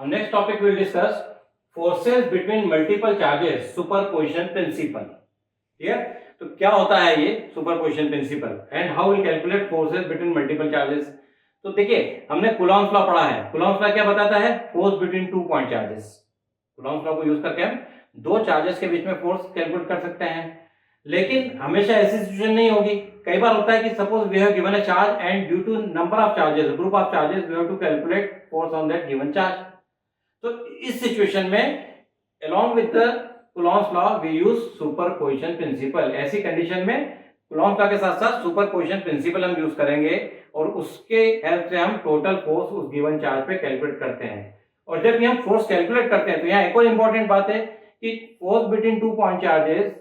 Our next topic we'll discuss forces between multiple charges, superposition principle. Clear? तो क्या होता है ये superposition principle and how will calculate forces between multiple charges. तो देखिए हमने कूलॉम्स लॉ पढ़ा है. कूलॉम्स लॉ क्या बताता है? Force between two point charges. Coulomb's law को यूज करके हम दो चार्जेस के बीच में फोर्स कैलकुलेट कर सकते हैं. लेकिन हमेशा ऐसी सिचुएशन नहीं होगी. कई बार होता है कि suppose we have given a charge and due to number of charges, group of charges, we have to calculate force on that given charge. तो इस सिचुएशन में along with the Coulomb's law we use superposition principle. ऐसी condition में Coulomb's law के साथ साथ superposition principle हम use करेंगे और उसके हेल्प से हम टोटल फोर्स उस गिवन चार्ज पे कैलकुलेट करते हैं. और जब भी हम फोर्स कैलकुलेट करते हैं तो यहाँ एक और इंपॉर्टेंट बात है कि force between two point charges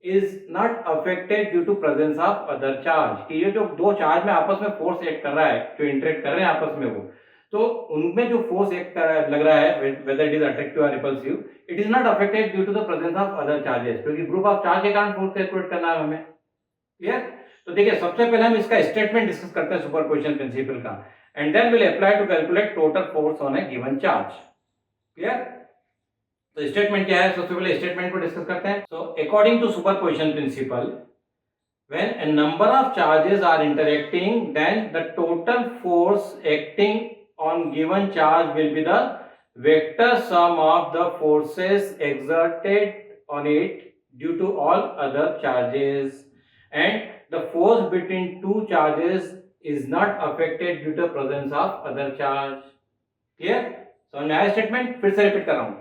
is not affected due to presence of other charge. कि ये जो दो चार्ज में आपस में फोर्स एक्ट कर रहा है, जो इंटरेक्ट कर रहे हैं आपस में, वो तो उनमें जो फोर्स एक्ट लग रहा है whether it is attractive or repulsive, it is not affected due to the presence of other charges. क्योंकि ग्रुप ऑफ चार्ज के कारण फोर्स कैलकुलेट करना है हमें. क्लियर? तो देखिए सबसे पहले हम इसका स्टेटमेंट डिस्कस करते हैं सुपरपोजिशन प्रिंसिपल का and then will apply to calculate total force on a given charge. Clear? तो स्टेटमेंट क्या है? सबसे पहले स्टेटमेंट को डिस्कस करते हैं. So according to superposition principle, when a number of charges are interacting, then the total force acting on given charge will be the vector sum of the forces exerted on it due to all other charges, and the force between two charges is not affected due to the presence of other charge. Clear? So नया statement फिर से repeat कर रहा हूं.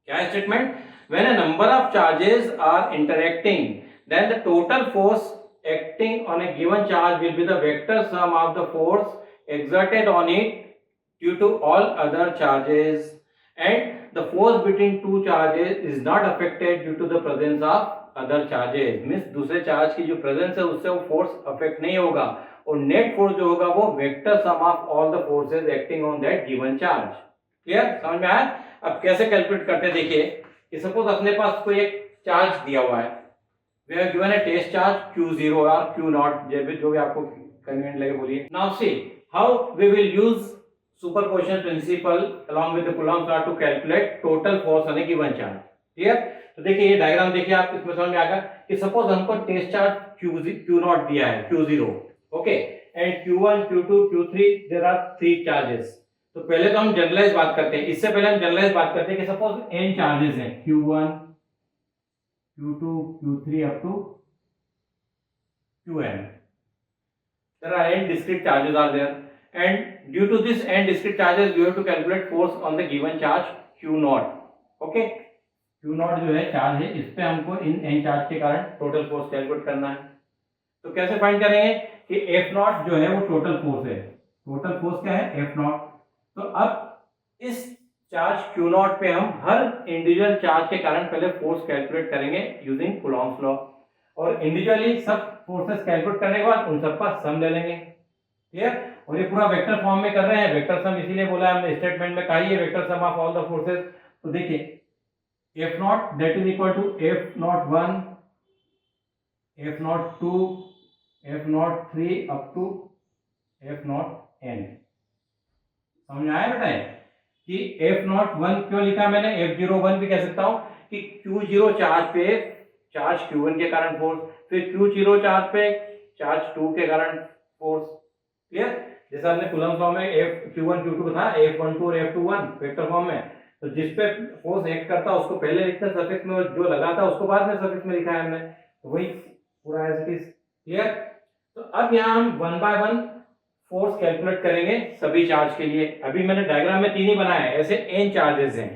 क्या statement? when a number of charges are interacting, then the total force acting on a given charge will be the vector sum of the force exerted on it due to all other charges, and the force between two charges is not affected due to the presence of other charges. means दूसरे charge की जो presence है उससे वो force affect नहीं होगा और net force जो होगा वो vector sum of all the forces acting on that given charge. Clear? समझ में आया? अब कैसे कैलकुलेट करते हैं? देखिए कि सपोज अपने पास कोई एक चार्ज दिया हुआ है. We have given a test charge Q0 और Q0, जो भी आपको कन्वीनियंट लगे बोलिए. Now see how we will use superposition principle along with the Coulomb's law to calculate total force on a given charge. Clear? तो देखिए ये diagram देखिए आप, इसमें समझ में आएगा कि सपोज हमको टेस्ट चार्ज Q0 दिया है, Q0, okay, and Q1, Q2, Q3, there are 3 charges. तो पहले तो हम जनरलाइज बात करते हैं. इससे पहले हम जनरलाइज बात करते हैं कि सपोज n चार्जेस हैं, Q1, Q2, Q3 up to Qn. There are n discrete charges are there, and due to this n discrete charges we have to calculate force on the given charge Q0. Okay, Q0 जो है charge है, इस पे हमको इन n charge के कारण total force calculate करना है. तो कैसे फाइंड करेंगे कि F0 जो है वो टोटल फोर्स है. टोटल फोर्स क्या है? F0. तो अब इस चार्ज Q0 पे हम हर इंडिविजुअल चार्ज के कारण पहले फोर्स कैलकुलेट करेंगे यूजिंग कूलॉम्स लॉ, और इंडिविजुअली सब फोर्सेस कैलकुलेट करने के बाद उन सबका सम ले लेंगे. क्लियर? और ये पूरा वेक्टर फॉर्म में कर रहे हैं. वेक्टर सम इसीलिए बोला है हमने स्टेटमेंट में, कहा है vector sum of all the forces. तो देखिए F0 that is equal to F01, F02, F03 up to F0n. समझ में आया बेटा कि F01 क्यों लिखा मैंने? F01 भी कह सकता हूं कि Q0 चार्ज पे चार्ज Q1 के कारण फोर्स, फिर Q0 चार्ज पे चार्ज 2 के कारण फोर्स. क्लियर? जैसा हमने कूलॉम्स लॉ में Q1 Q2 था, F12 और F21 वेक्टर फॉर्म में, तो जिस पे फोर्स एक्ट करता उसको पहले लिखते हैं सफिक्स में, जो लगाता उसको बाद में सफिक्स में लिखा है हमने. तो वही पूरा एज इट इज. क्लियर? तो अब यहाँ हम one by one force calculate करेंगे सभी चार्ज के लिए. अभी मैंने डायग्राम में 3 ही बनाए हैं, ऐसे n चार्जेस हैं.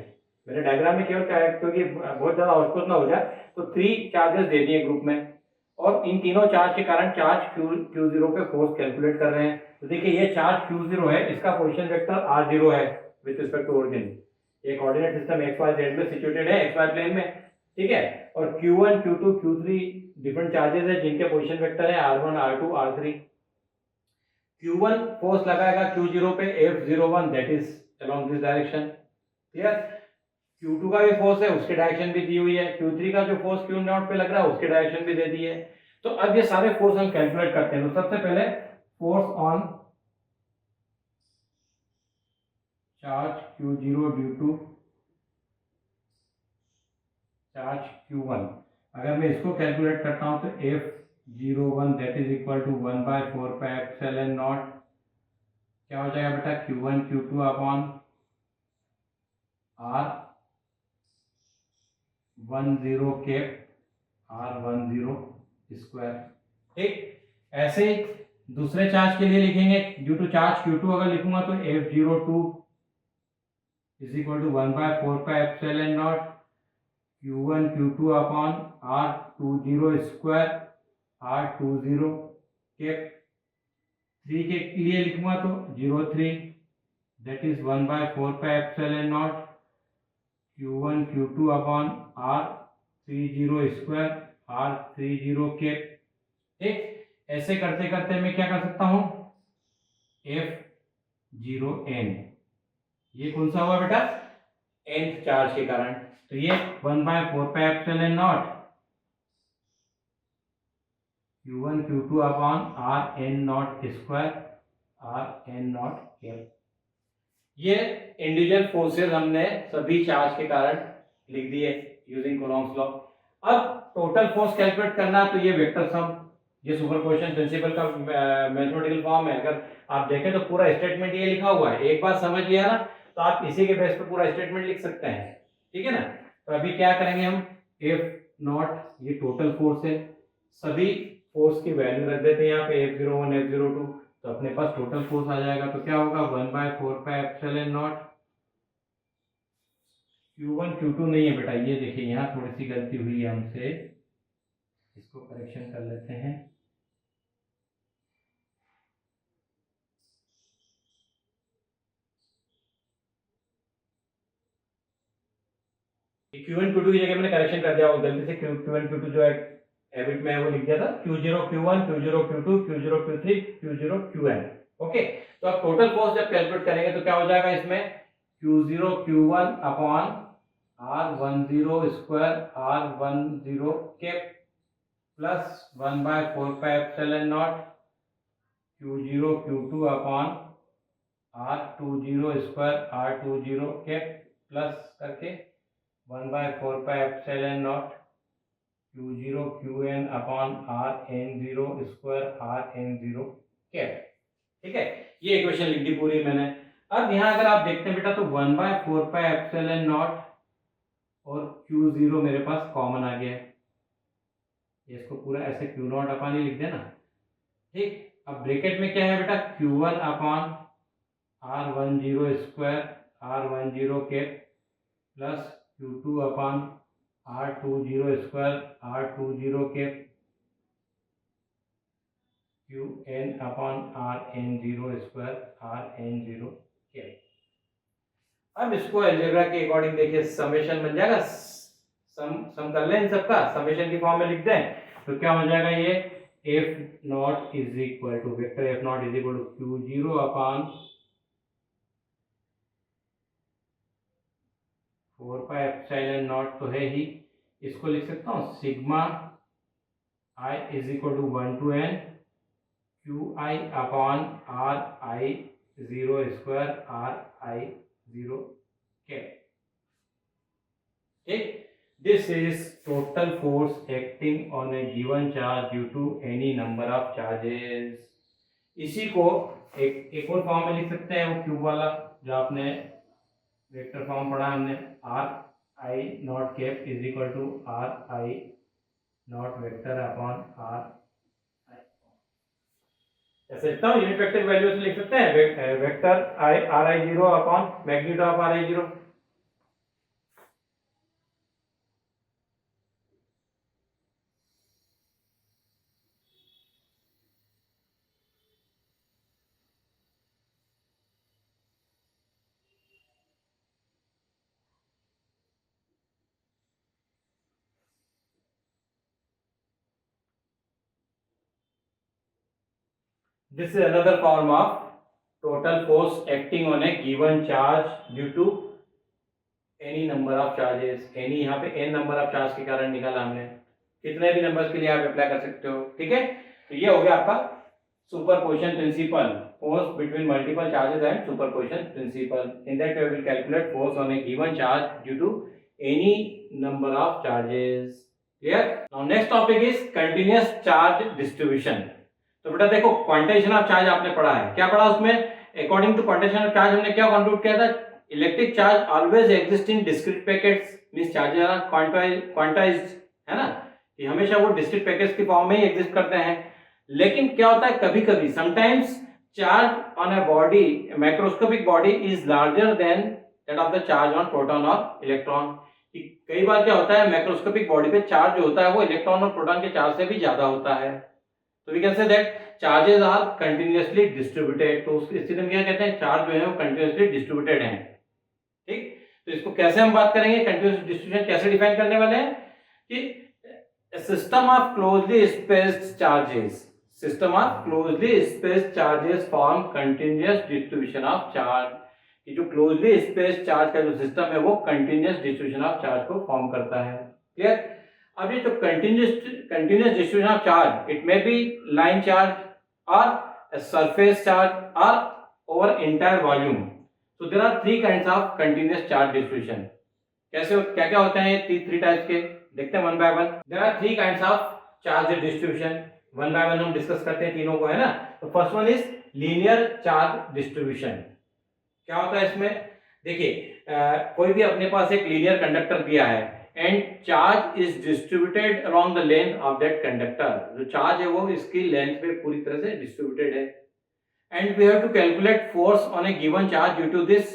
मैंने डायग्राम में केवल क्या है, क्योंकि बहुत ज्यादा आउटपुट ना हो जाए, तो 3 चार्जेस दे दिए ग्रुप में, और इन तीनों चार्ज के कारण चार्ज Q0 पे फोर्स कैलकुलेट कर रहे हैं. तो देखिए ये चार्ज Q0 है, इसका पोजीशन वेक्टर R0 है विद रिस्पेक्ट टू ओरिजिन. ये कोऑर्डिनेट सिस्टम XYZ में सिचुएटेड है, XY प्लेन में. ठीक है? और Q1, Q2, Q3 different charges है जिनके पोजीशन वेक्टर है R1, R2, R3. Q1 force लगाएगा Q0 पे F01, that is along this direction. Clear? Q2 का भी फोर्स है, उसके डायरेक्शन भी दी हुई है. Q3 का जो फोर्स Q0 पे लग रहा है उसके डायरेक्शन भी दे दी है. तो अब ये सारे फोर्स हम कैलकुलेट करते हैं. तो सबसे पहले force on charge Q0 due to charge Q1। अगर मैं इसको कैलकुलेट करता हूँ तो F01 that is equal to 1/4πε0 क्या हो जाएगा बेटा, Q1 Q2 upon R10 cap R10 square. ठीक, ऐसे दूसरे चार्ज के लिए लिखेंगे, ड्यू टू चार्ज Q2 अगर लिखूंगा तो F02 is equal to 1/4πε0 Q1 Q2 upon R20 square R20 cap. 3 के लिए लिखूंगा तो 03 that is 1/4πε0 Q1 Q2 upon R30 square R30 cap. ठीक, ऐसे करते करते मैं क्या कर सकता हूं, F0n, ये कौन सा हुआ बेटा, nth चार्ज के कारण, तो ये 1/4πε0 Q1 Q2 upon Rn0 square Rn0 cap. ये इंडिविजुअल फोर्सेस हमने सभी चार्ज के कारण लिख दिए यूजिंग कूलॉम्स लॉ। अब टोटल फोर्स कैलकुलेट करना, तो ये वेक्टर सम, ये सुपरपोजिशन प्रिंसिपल का मैथमेटिकल फॉर्म है। अगर आप देखें तो पूरा स्टेटमेंट ये लिखा हुआ है, एक बार समझ लिया ना तो आप इसी के बेस पे पूरा स्टेटमेंट लिख सकते हैं। ठीक है ना, तो अभी क्या करेंगे हम, F0 ये टोटल फोर्स है, सभी फोर्स की वैल्यू रख देते हैं यहाँ पे, F01 F02, तो अपने पास टोटल फोर्स आ जाएगा। तो क्या होगा, 1/4πε0 Q1 Q2 नहीं है बेटा, ये देखिए यहाँ थोड़ी सी गलती हुई है हमसे, इसको करेक्शन कर लेते हैं। Q1 Q2 की जगह मैंने करेक्शन कर दिया, गलती से Q1 Q2 जो है हैबिट में है वो लिख दिया था, Q0 Q1 Q0 Q2 Q0 Q3 Q0 Qn। Okay, तो अब टोटल फोर्स जब कैलकुलेट करेंगे तो क्या हो जाएगा इसमें, Q0 Q1 upon R10 square R10 cap plus 1/4πε0 Q0 Q2 upon R20 square R20 cap plus करके 1/4πε0 Q0 Qn upon Rn0 square Rn0 cap. ठीक है, ये इक्वेशन लिख दी पूरी मैंने। अब यहाँ अगर आप देखते हैं बेटा तो 1/4πε0 और Q0 मेरे पास कॉमन आ गया है, इसको पूरा ऐसे Q0 अपॉन ही लिख देना। ठीक, अब ब्रैकेट में क्या है बेटा, Q1 upon R10 square R10 cap plus Q2 upon R20 square R20 cap Qn upon Rn0 square Rn0 cap. अब इसको अलजेब्रा के अकॉर्डिंग देखिए, समेशन बन जाएगा, सम कर लें इन सबका, समेशन की फॉर्म में लिख दें तो क्या हो जाएगा, ये F0 is equal to vector F0 is equal to Q0 upon 4πε0 तो है ही, इसको लिख सकता हूँ sigma I is equal to 1 to n Qi upon Ri0 square Ri0 cap. ठीक, this is total force acting on a given charge due to any number of charges. इसी को एक और फॉर्म में लिख सकते हैं, वो क्यूब वाला जो आपने वेक्टर फॉर्म पढ़ा हमने, Ri0 cap is equal to Ri0 vector upon R। ऐसे लिखता हूँ, यूनिट वेक्टर वैल्यू से लिख सकते हैं, vector Ri0 upon magnitude of Ri0। This is another form of total force acting on a given charge due to any number of charges। any यहाँ पे n number of charge के कारण निकाला हमने, कितने भी नंबर्स के लिए आप अप्लाई कर सकते हो। ठीक है, तो ये हो गया आपका superposition principle. force between multiple charges and superposition principle. In that way, we will calculate force on a given charge due to any number of charges. Clear? Now next topic is continuous charge distribution. तो बेटा देखो quantization of charge आपने पढ़ा है, क्या पढ़ा उसमें? According to quantization of charge हमने क्या कंक्लूड किया था? Electric charge always exist in discrete packets, means charges are quantized, है ना, कि हमेशा वो डिस्क्रीट पैकेट्स की फॉर्म में ही एग्जिस्ट करते हैं। लेकिन क्या होता है, कभी कभी sometimes charge on a body, macroscopic body is larger than that of the charge on proton और इलेक्ट्रॉन। कई बार क्या होता है, मैक्रोस्कोपिक बॉडी पे चार्ज जो होता है वो इलेक्ट्रॉन और प्रोटॉन के चार्ज से भी ज्यादा होता है। तो we can say that charges are continuously distributed. तो उस स्थिति में क्या कहते हैं, चार्ज जो है वो कंटिन्यूअसली डिस्ट्रीब्यूटेड है। ठीक, तो इसको कैसे हम बात करेंगे, कंटिन्यूअस डिस्ट्रीब्यूशन कैसे डिफाइन करने वाले हैं कि system of closely spaced charges, system of closely spaced charges form continuous distribution of charge. कि जो क्लोजली स्पेस्ड चार्ज का जो सिस्टम है वो कंटिन्यूअस डिस्ट्रीब्यूशन ऑफ चार्ज को फॉर्म करता है। क्लियर? अब ये जो continuous distribution of charge, it may be line charge और सरफेस चार्ज और over entire volume. So there are three kinds of continuous charge distribution. कैसे क्या क्या होते हैं ये थ्री टाइप्स के, देखते हैं one by one. There are three kinds of charge distribution. One by one हम डिस्कस करते हैं तीनों को, है ना। तो first one is linear charge distribution. क्या होता है इसमें, देखिए कोई भी अपने पास एक लीनियर कंडक्टर दिया है and charge is distributed along the length of that conductor. जो चार्ज है वो इसकी लेंथ पे पूरी तरह से डिस्ट्रीब्यूटेड है and we have to calculate force on a given charge due to this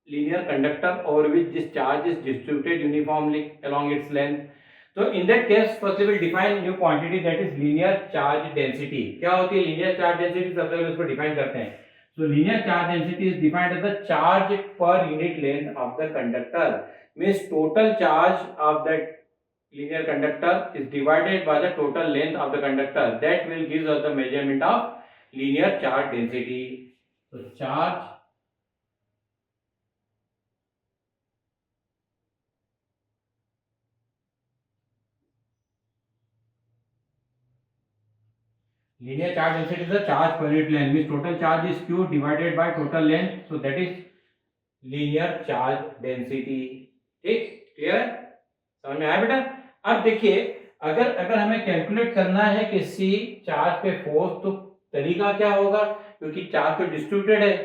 linear conductor over which this charge is distributed uniformly along its length. So in that case first we will define new quantity, that is linear charge density. क्या होती है linear charge density, सबसे पहले उसको define करते हैं। So linear charge density is defined as the charge per unit length of the conductor, means total charge of that linear conductor is divided by the total length of the conductor, that will give us the measurement of linear charge density. So charge linear charge density is the charge per unit length, means total charge is q divided by total length, so that is linear charge density. ठीक, clear है, समझ में आया बेटा? अब देखिए अगर हमें कैलकुलेट करना है किसी चार्ज पे फोर्स, तो तरीका क्या होगा, क्योंकि चार्ज तो डिस्ट्रीब्यूटेड है,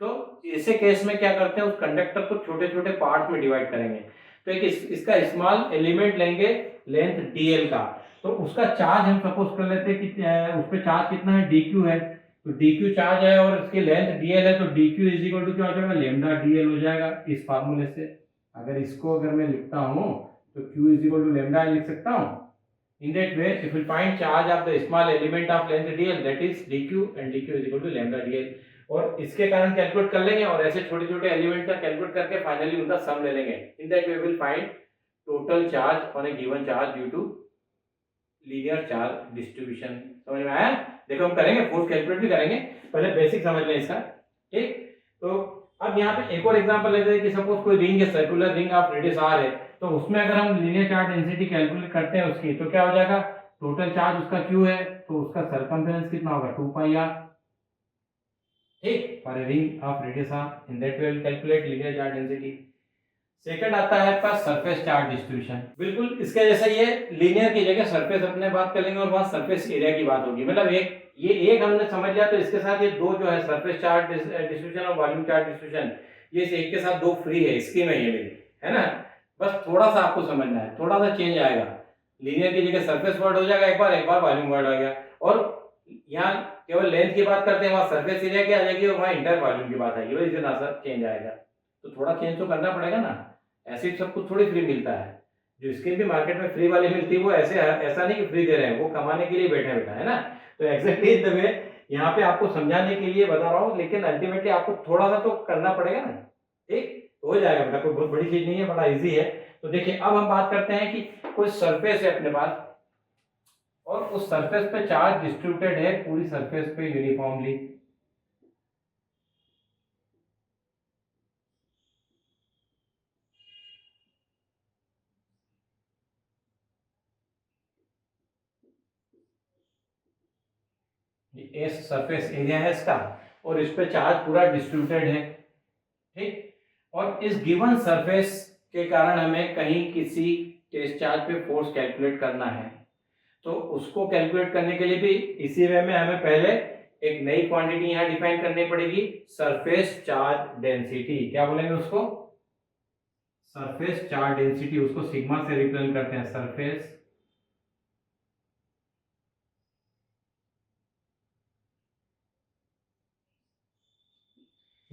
तो ऐसे केस में क्या करते हैं, उस कंडक्टर को छोटे छोटे पार्ट में डिवाइड करेंगे। तो एक इसका स्मॉल एलिमेंट लेंगे लेंथ dl का, तो उसका चार्ज हम सपोज कर लेते हैं कि उस पे चार्ज कितना है, dq है। तो dq चार्ज है और इसकी लेंथ dl है, तो dq इज इक्वल टू क्या हो जाएगा, लैम्डा dl हो जाएगा इस फार्मूले से। अगर मैं लिखता हूं तो q is equal to lambda लिख सकता हूं। In that way, if we find charge of the small element of length dl, that is dq, and dq is equal to lambda dl, और इसके कारण कैलकुलेट कर लेंगे और ऐसे छोटे छोटे एलिमेंट का कैलकुलेट करके फाइनली उनका सम ले लेंगे। In that way will find total charge on a given charge due to linear charge distribution. समझ में आया? देखो हम करेंगे, फोर्स कैलकुलेट भी करेंगे, पहले बेसिक समझ लें इसका। ठीक, तो अब यहाँ पे एक और एग्जांपल लेते हैं कि सपोज कोई रिंग है, circular ring of radius r है, तो उसमें अगर हम लीनियर चार्ज डेंसिटी कैलकुलेट करते हैं उसकी, तो क्या हो जाएगा, टोटल चार्ज उसका q है, तो उसका सरकमफेरेंस कितना होगा, 2 पाई r। ठीक, for a ring of radius r, in that way will calculate linear charge density. Second आता है आपका सरफेस चार्ज डिस्ट्रीब्यूशन। बिल्कुल इसके जैसा, ये लीनियर की जगह सरफेस अपने बात कर लेंगे और वहां सरफेस एरिया की बात होगी। मतलब एक हमने समझ लिया, तो इसके साथ ये दो जो है सरफेस चार्ज डिस्ट्रीब्यूशन और वॉल्यूम चार्ज डिस्ट्रीब्यूशन, ये एक के साथ दो फ्री है, स्कीम है ये मेरी, है ना। बस थोड़ा सा आपको समझना है, थोड़ा सा चेंज आएगा, लीनियर की जगह सरफेस वर्ड हो जाएगा एक बार वॉल्यूम वर्ड आ गया, और यहाँ केवल लेंथ की बात करते हैं, वहां सरफेस एरिया की आ जाएगी और वहां इंटर वॉल्यूम की बात आएगी, वही इतना सा चेंज आएगा। तो थोड़ा चेंज तो करना पड़ेगा ना, ऐसे सब कुछ थोड़ी फ्री मिलता है। जो स्कीम भी मार्केट में फ्री वाली मिलती है वो ऐसा नहीं कि फ्री दे रहे हैं, वो कमाने के लिए बैठे है ना। तो एग्जैक्टली इन द वे यहाँ पे आपको समझाने के लिए बता रहा हूँ, लेकिन अल्टीमेटली आपको थोड़ा सा तो करना पड़ेगा ना। ठीक, हो जाएगा बेटा, कोई बहुत बड़ी चीज नहीं है, बड़ा इजी है। तो देखिए अब हम बात करते हैं कि कोई सरफेस है अपने पास और उस सरफेस पे चार्ज डिस्ट्रीब्यूटेड है पूरी सरफेस पे यूनिफॉर्मली। एस सरफेस एरिया है इसका, और इस पे चार्ज पूरा डिस्ट्रीब्यूटेड है, ठीक। और इस गिवन सरफेस के कारण हमें कहीं किसी टेस्ट चार्ज पे फोर्स कैलकुलेट करना है, तो उसको कैलकुलेट करने के लिए भी इसी वे में हमें पहले एक नई क्वांटिटी यहाँ डिफाइन करनी पड़ेगी, सरफेस चार्ज डेंसिटी। क्या बोलेंगे उसको? सरफेस चार्ज डेंसिटी, उसको सिग्मा से रिप्रेजेंट करते हैं, सरफेस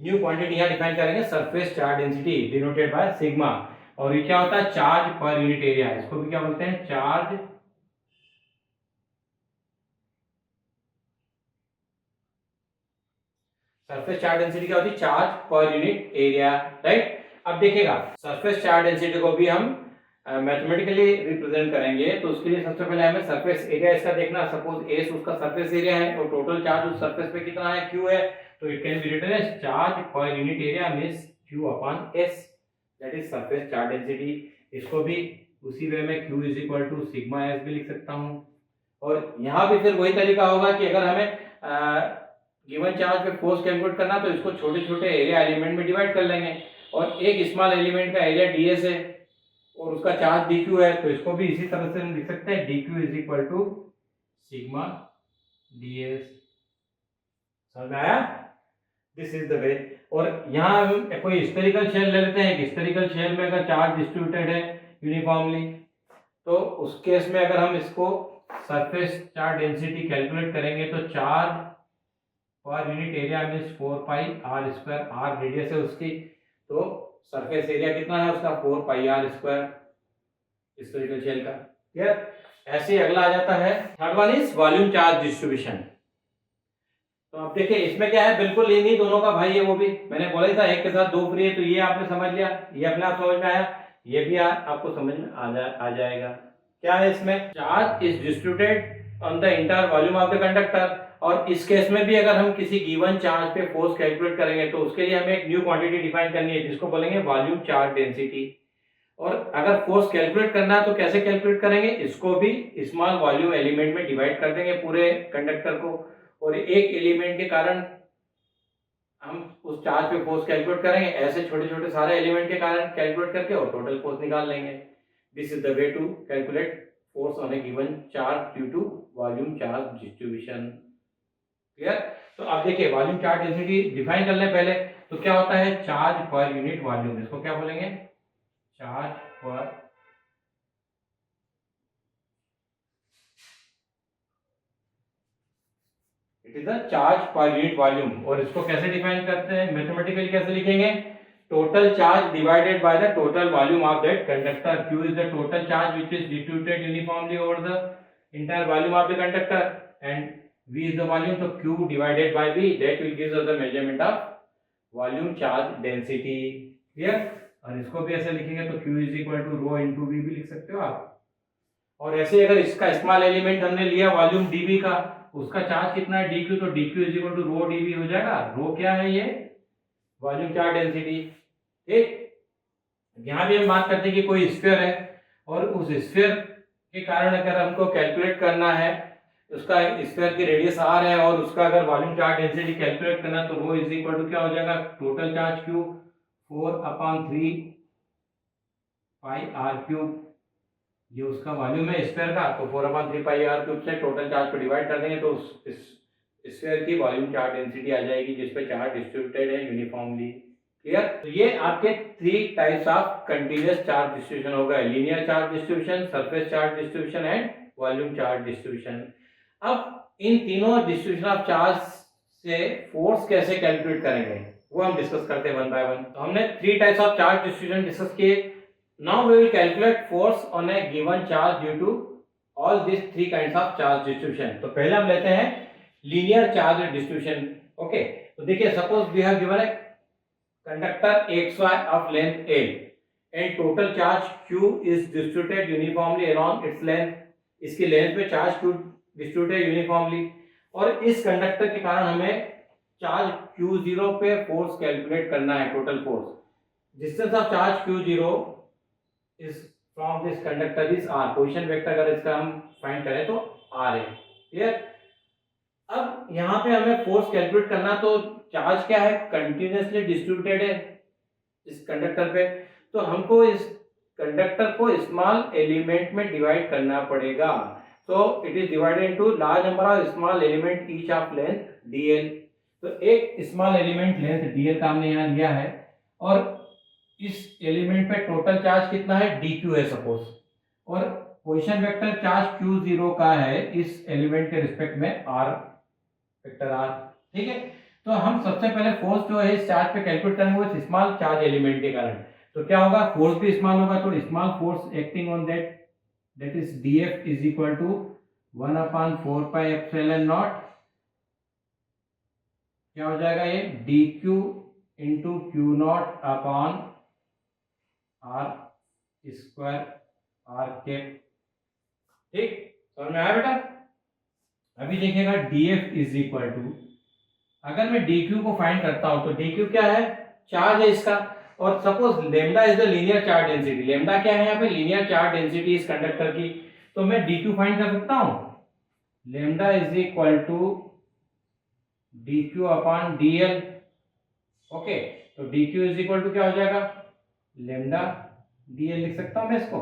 न्यू क्वांटिटी यहाँ डिफाइन करेंगे, surface charge density denoted by sigma. और ये क्या होता है? चार्ज पर यूनिट एरिया, इसको भी क्या बोलते हैं? चार्ज सरफेस चार्ज डेंसिटी क्या होती है? Charge per unit area, right. अब देखिएगा, सरफेस चार्ज डेंसिटी को भी हम मैथमेटिकली रिप्रेजेंट करेंगे, तो उसके लिए सबसे पहले हमें सरफेस एरिया इसका देखना। सपोज एस उसका सरफेस एरिया है और टोटल चार्ज उस सरफेस पे कितना है? क्यू है, तो it can be written as charge per unit area means q upon s, that is surface charge density. इसको भी उसी वे में q is equal to sigma s भी लिख सकता हूँ। और यहाँ भी फिर वही तरीका होगा कि अगर हमें गिवन चार्ज पे फोर्स कैलकुलेट करना, तो इसको छोटे छोटे एरिया एलिमेंट में डिवाइड कर लेंगे, और एक स्मॉल एलिमेंट का एरिया ds है और उसका चार्ज dq है, तो इसको भी इसी तरह से हम लिख सकते हैं, dq is equal to sigma ds। समझ में आया? This is the way. और यहाँ हम कोई स्फेरिकल शेल ले लेते हैं। स्फेरिकल शेल में अगर चार्ज डिस्ट्रीब्यूटेड है यूनिफॉर्मली, तो उस केस में अगर हम इसको सरफेस चार्ज डेंसिटी कैलकुलेट करेंगे, तो charge per unit area means 4 pi r square, r radius है उसकी, तो सरफेस एरिया कितना है उसका? 4 pi r square spherical shell का। क्लियर? ऐसे ही अगला आ जाता है, third one is volume charge distribution. तो अब देखिए इसमें क्या है, बिल्कुल ये नहीं दोनों का भाई है, वो भी मैंने बोला ही था एक के साथ दो फ्री है, तो ये आपने समझ लिया, ये अपने आप समझ में आया, ये भी आपको समझ में आ जाएगा। क्या है इसमें? Charge is distributed on the entire volume of the conductor, और इस केस में भी अगर हम किसी गिवन चार्ज पे फोर्स कैलकुलेट करेंगे, तो उसके लिए हमें एक न्यू क्वांटिटी डिफाइन करनी है, जिसको बोलेंगे वॉल्यूम चार्ज डेंसिटी। और अगर फोर्स कैलकुलेट करना है तो कैसे कैलकुलेट करेंगे? इसको भी स्मॉल वॉल्यूम एलिमेंट में डिवाइड कर देंगे पूरे कंडक्टर को, और एक एलिमेंट के कारण हम उस चार्ज पे फोर्स कैलकुलेट करेंगे, ऐसे छोटे छोटे सारे एलिमेंट के कारण कैलकुलेट करके और टोटल फोर्स निकाल लेंगे। This is the way to calculate force on a given charge due to volume charge distribution. Clear? तो अब देखिए वॉल्यूम चार्ज डेंसिटी डिफाइन कर लें पहले, तो क्या होता है? चार्ज पर यूनिट वॉल्यूम, इसको क्या बोलेंगे? चार्ज पर it is the charge per unit volume. और इसको कैसे डिफाइन करते हैं मैथमेटिकली? कैसे लिखेंगे? Total charge divided by the total volume of that conductor. Q is the total charge which is distributed uniformly over the entire volume of the conductor, and V is the volume, so Q divided by V, that will give us the measurement of volume charge density। Clear? और इसको भी ऐसे लिखेंगे तो Q is equal to rho into V भी लिख सकते हो आप। और ऐसे अगर इसका स्मॉल एलिमेंट हमने लिया वॉल्यूम dV का, उसका चार्ज कितना है? dq, तो dq is equal to rho dV हो जाएगा। रो क्या है? ये वॉल्यूम चार्ज डेंसिटी। ठीक, यहाँ भी हम बात करते हैं कि कोई स्फीयर है, और उस स्फीयर के कारण अगर हमको कैलकुलेट करना है, उसका स्फीयर की रेडियस r है, और उसका अगर वॉल्यूम चार्ज डेंसिटी कैलकुलेट करना है, तो रो इज इक्वल टू क्या हो जाएगा? टोटल चार्ज q 4/3 पाई r क्यूब, ये उसका वॉल्यूम है स्फीयर का, तो 4/3 पाई r क्यूब से टोटल चार्ज को डिवाइड कर देंगे, तो उस स्फीयर की वॉल्यूम चार्ज डेंसिटी आ जाएगी, जिसपे चार्ज डिस्ट्रीब्यूटेड है यूनिफॉर्मली। क्लियर? तो ये आपके 3 types of continuous charge distribution हो गए, linear charge distribution, surface charge distribution and volume charge distribution. अब इन तीनों डिस्ट्रीब्यूशन ऑफ चार्ज से फोर्स कैसे कैलकुलेट करेंगे, वो हम डिस्कस करते हैं वन बाय वन। तो हमने 3 types of charge distribution discuss किए। Now we will calculate force on a given charge due to all these 3 kinds of charge distribution। तो पहले हम लेते हैं linear charge distribution। ओके, तो देखिए suppose we have given a conductor XY of length L and total charge Q is distributed uniformly along its length। इसकी length पे charge Q distributed uniformly, और इस कंडक्टर के कारण हमें चार्ज Q0 पे फोर्स कैलकुलेट करना है, total force. Distance of charge Q0 is from this conductor is r, position vector अगर इसका हम फाइंड करें तो r है। क्लियर? अब यहाँ पे हमें फोर्स कैलकुलेट करना, तो चार्ज क्या है, कंटिन्यूसली डिस्ट्रीब्यूटेड है इस कंडक्टर पे, तो हमको इस कंडक्टर को स्मॉल एलिमेंट में डिवाइड करना पड़ेगा। तो it is divided into large number of small element each of length dl। तो एक स्मॉल एलिमेंट लेंथ dl का हमने यहाँ लिया है, और इस एलिमेंट पे टोटल चार्ज कितना है, dq है सपोज, और पोजीशन वेक्टर चार्ज q0 का है इस एलिमेंट के रिस्पेक्ट में r वेक्टर r। ठीक है, तो हम सबसे पहले फोर्स जो है इस चार्ज पे कैलकुलेट करेंगे वो स्मॉल चार्ज एलिमेंट के कारण। तो क्या होगा, फोर्स भी स्मॉल होगा, तो small force acting on that is df is equal to 1/4 pi epsilon naught, क्या हो जाएगा ये, dq into q naught upon r square r cap. ठीक, समझ में आया बेटा। अभी देखिएगा df इज इक्वल टू, अगर मैं dq को फाइंड करता हूं तो dq क्या है, चार्ज है इसका, और suppose lambda is the linear charge density, lambda क्या है यहाँ पे, लीनियर चार्ज डेंसिटी इस कंडक्टर की, तो मैं dq फाइंड कर सकता हूं, lambda is equal to dq upon dl। Okay, तो dq इज इक्वल टू क्या हो जाएगा, लेमडा dl लिख सकता हूं मैं इसको,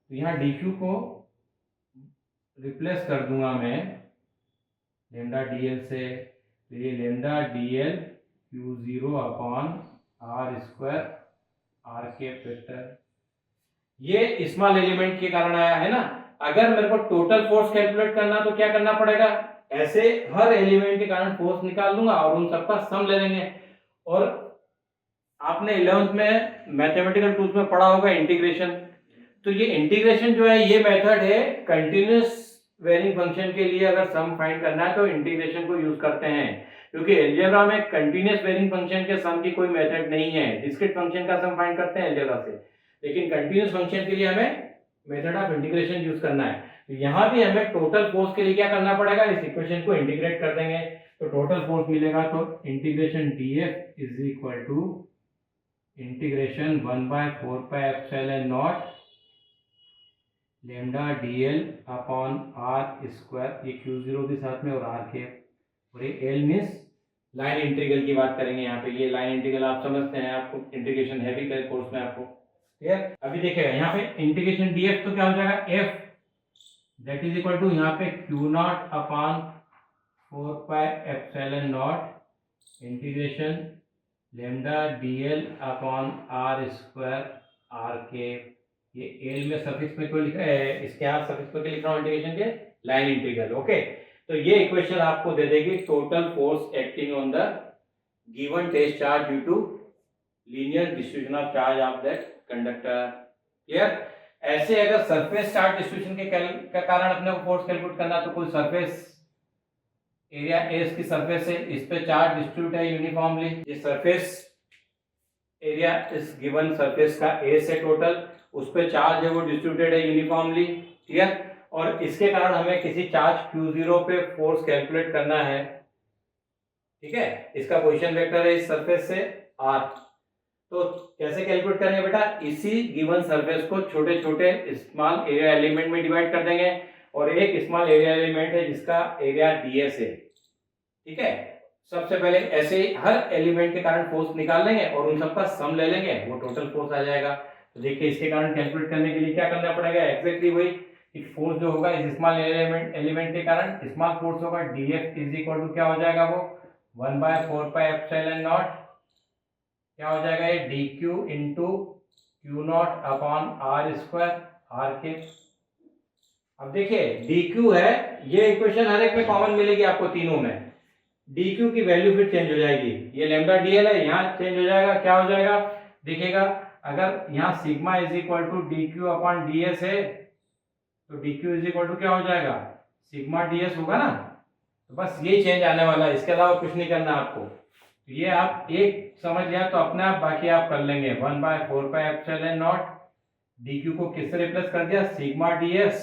तो यहाँ dq को रिप्लेस कर दूंगा मैं लेमडा dl से, तो ये lambda dl q0 upon r square r cap vector, ये स्मॉल एलिमेंट के कारण आया है ना। अगर मेरे को टोटल फोर्स कैलकुलेट करना तो क्या करना पड़ेगा, ऐसे हर एलिमेंट के कारण फोर्स निकाल लूंगा और उन सबका सम ले लेंगे। और आपने 11th में मैथमेटिकल टूल्स में पढ़ा होगा इंटीग्रेशन, तो ये इंटीग्रेशन जो है ये मेथड है कंटिन्यूअस वेरिंग फंक्शन के लिए, अगर सम फाइंड करना है तो इंटीग्रेशन को यूज करते हैं, क्योंकि अलजेब्रा में कंटिन्यूअस वेरिंग फंक्शन के सम की कोई मेथड नहीं है, डिस्क्रीट फंक्शन का सम फाइंड करते हैं अलजेब्रा से, लेकिन कंटिन्यूअस फंक्शन के लिए हमें मेथड ऑफ इंटीग्रेशन यूज करना है। तो यहाँ भी हमें टोटल फोर्स के लिए क्या करना पड़ेगा, इस इक्वेशन को इंटीग्रेट कर देंगे तो टोटल फोर्स मिलेगा, तो integration df is equal to integration 1/4 pi epsilon naught lambda dl upon r square, ये q0 के साथ में और r के, और ये l मींस लाइन इंटीग्रल की बात करेंगे यहाँ पे, ये लाइन इंटीग्रल आप समझते हैं, आपको इंटीग्रेशन हैवी का कोर्स में आपको क्लियर। अभी देखिएगा यहाँ पे इंटीग्रेशन df तो क्या हो जाएगा, f that is equal to यहाँ पे q0 upon 4 pi epsilon naught integration lambda dl upon r square r के, ये एल में सफिक्स में क्यों लिखा है, इसके यहाँ सफिक्स में क्यों लिख रहा हूँ, इंटीग्रेशन के लाइन इंटीग्रल। ओके, तो ये इक्वेशन आपको दे देगी total force acting on the given test charge due to linear distribution of charge of that conductor. Clear. ऐसे अगर सरफेस चार्ज डिस्ट्रीब्यूशन के कारण अपने को फोर्स कैलकुलेट करना, तो कोई सरफेस एरिया ए इसकी सरफेस है, इस पे चार्ज डिस्ट्रीब्यूट है यूनिफॉर्मली, ये सरफेस एरिया इस गिवन सरफेस का ए से टोटल, उस पे चार्ज है वो डिस्ट्रीब्यूटेड है यूनिफॉर्मली। क्लियर। और इसके कारण हमें किसी चार्ज q0 पे फोर्स कैलकुलेट करना है, ठीक है, इसका पोजीशन वेक्टर है इस सरफेस से r। तो कैसे कैलकुलेट करेंगे बेटा, इसी गिवन सरफेस को छोटे छोटे स्मॉल एरिया एलिमेंट में डिवाइड कर देंगे, और एक स्मॉल एरिया एलिमेंट है जिसका एरिया ds है, ठीक है। सबसे पहले ऐसे हर एलिमेंट के कारण फोर्स निकाल लेंगे और उन सबका सम ले लेंगे, वो टोटल फोर्स आ जाएगा। तो देखिए इसके कारण कैलकुलेट करने के लिए क्या करना पड़ेगा, एक्जैक्टली वही कि फोर्स जो होगा इस स्मॉल एलिमेंट के कारण स्मॉल फोर्स होगा, df इज इक्वल टू क्या हो जाएगा, वो 1/4 पाई एप्सिलॉन नॉट, क्या हो जाएगा ये dq into q0 upon r square r के। अब देखिए dq है, ये इक्वेशन हर एक में कॉमन मिलेगी आपको तीनों में, dq की वैल्यू फिर चेंज हो जाएगी, ये लेमडा dl है यहाँ चेंज हो जाएगा, क्या हो जाएगा देखिएगा, अगर यहाँ sigma is equal to dq upon ds है तो dq इज इक्वल टू क्या हो जाएगा, सिग्मा ds होगा ना। तो बस ये चेंज आने वाला है, इसके अलावा कुछ नहीं करना आपको। तो ये आप एक समझ लिया तो अपने आप बाकी आप कर लेंगे, 1/4 पाई एप्सिलॉन नॉट, dq को किससे रिप्लेस कर दिया, sigma ds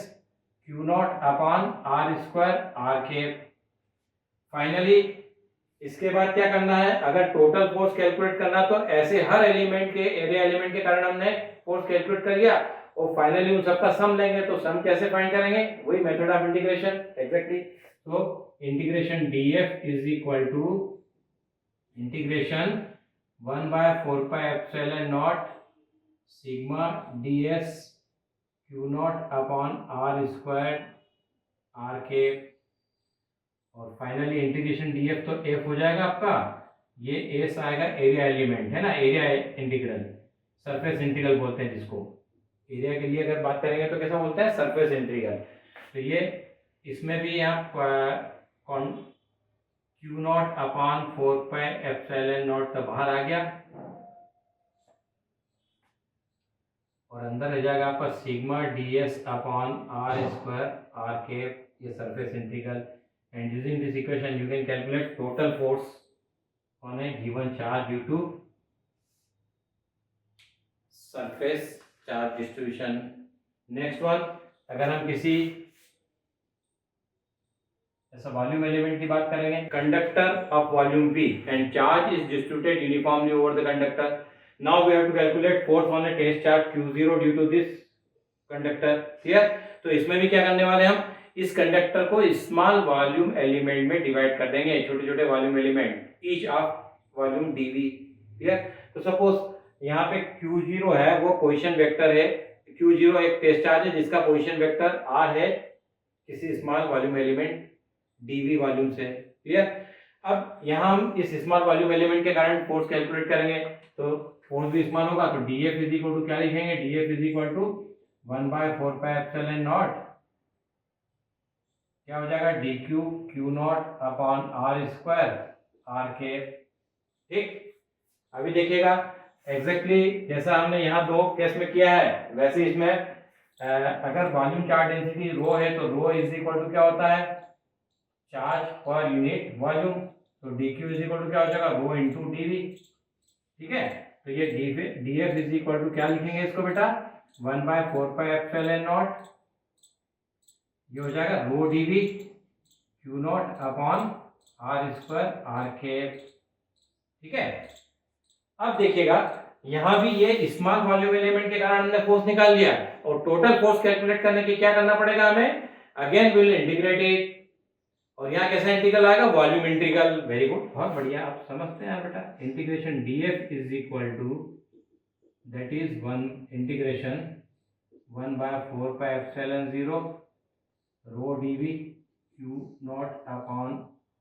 q0 upon r square r के। फाइनली इसके बाद क्या करना है, अगर टोटल फोर्स कैलकुलेट करना तो ऐसे हर एलिमेंट के एरिया एलिमेंट के कारण हमने फोर्स कैलकुलेट कर लिया, और फाइनली उन सबका सम लेंगे। तो सम कैसे फाइंड करेंगे, वही मेथड ऑफ इंटीग्रेशन, एग्जैक्टली। तो integration df is equal to integration 1/4 pi epsilon naught sigma ds q naught upon r square r के, और फाइनली इंटीग्रेशन df तो f हो जाएगा आपका, ये s आएगा एरिया एलिमेंट है ना, एरिया इंटीग्रल, सरफेस इंटीग्रल बोलते हैं जिसको। एरिया के लिए अगर बात करेंगे तो कैसा बोलते हैं, सरफेस इंटीग्रल। तो ये इसमें भी आप q naught upon 4 pi epsilon naught का बाहर आ गया, और अंदर रह जाएगा आपका sigma ds upon r square r के, ये surface integral. And using this equation you can calculate total force on a given charge due to surface charge distribution. Next one, अगर हम किसी ऐसा वॉल्यूम एलिमेंट की बात करेंगे, conductor of volume V and charge is distributed uniformly over the conductor. Now we have to calculate force on a test charge Q0 due to this conductor. Clear? तो इसमें भी क्या करने वाले हम, इस कंडक्टर को स्मॉल वॉल्यूम एलिमेंट में डिवाइड कर देंगे, छोटे छोटे volume element, each of volume dV। Clear? तो सपोज यहाँ पे Q0 है, वो पोजीशन वेक्टर है, Q0 एक टेस्ट चार्ज है जिसका पोजीशन वेक्टर R है किसी small volume element dV volume से। क्लियर? अब यहाँ हम इस स्मॉल वॉल्यूम एलिमेंट के कारण फोर्स कैलकुलेट करेंगे, तो फोर्स भी स्मॉल होगा, तो dF इज इक्वल टू क्या लिखेंगे, dF is equal to 1/4 pi epsilon naught, क्या हो जाएगा, dq q naught upon r square r के। ठीक, अभी देखिएगा एग्जैक्टली जैसा हमने यहाँ दो केस में किया है, वैसे इसमें अगर वॉल्यूम चार्ज डेंसिटी रो है तो रो इज इक्वल टू क्या होता है, चार्ज पर यूनिट वॉल्यूम, तो dq इज इक्वल टू क्या हो जाएगा, रो इंटू dV। ठीक है, तो ये dF इज इक्वल टू क्या लिखेंगे इसको बेटा, 1/4 पाई एप्सिलॉन नॉट, ये हो जाएगा rho dV q naught upon r square r के। ठीक है, अब देखिएगा यहाँ भी ये स्मॉल वॉल्यूम एलिमेंट के कारण हमने फोर्स निकाल लिया, और टोटल फोर्स कैलकुलेट करने के क्या करना पड़ेगा हमें, अगेन विल इंटीग्रेट इट, और यहाँ कैसा इंटीग्रल आएगा, वॉल्यूम इंटीग्रल। वेरी गुड, बहुत बढ़िया, आप समझते हैं बेटा। Integration dF is equal to that is integration 1/4 pi epsilon 0 rho dV q naught upon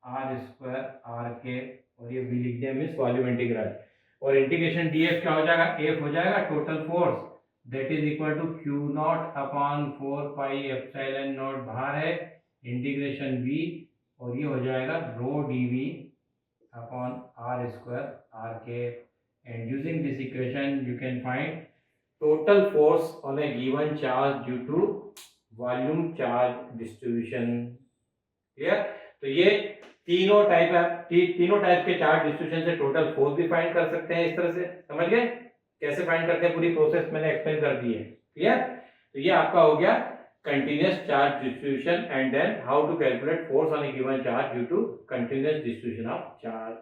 r square r के, और ये भी लिख दिया मिस वॉल्यूम इंटीग्रल, और इंटीग्रेशन dF क्या हो जाएगा, F हो जाएगा total force, that is equal to q naught upon 4 pi epsilon naught बाहर है, इंटीग्रेशन V, और ये हो जाएगा rho dV upon r square r के। And using this equation you can find total force on a given charge due to volume charge distribution. Clear? तो ये तीनों टाइप के चार्ज डिस्ट्रीब्यूशन से टोटल फोर्स भी फाइंड कर सकते हैं। इस तरह से समझ गए कैसे फाइंड करते हैं, पूरी प्रोसेस मैंने एक्सप्लेन कर दी है। क्लियर? तो ये आपका हो गया continuous charge distribution, and then how to calculate force on a given charge due to continuous distribution of charge.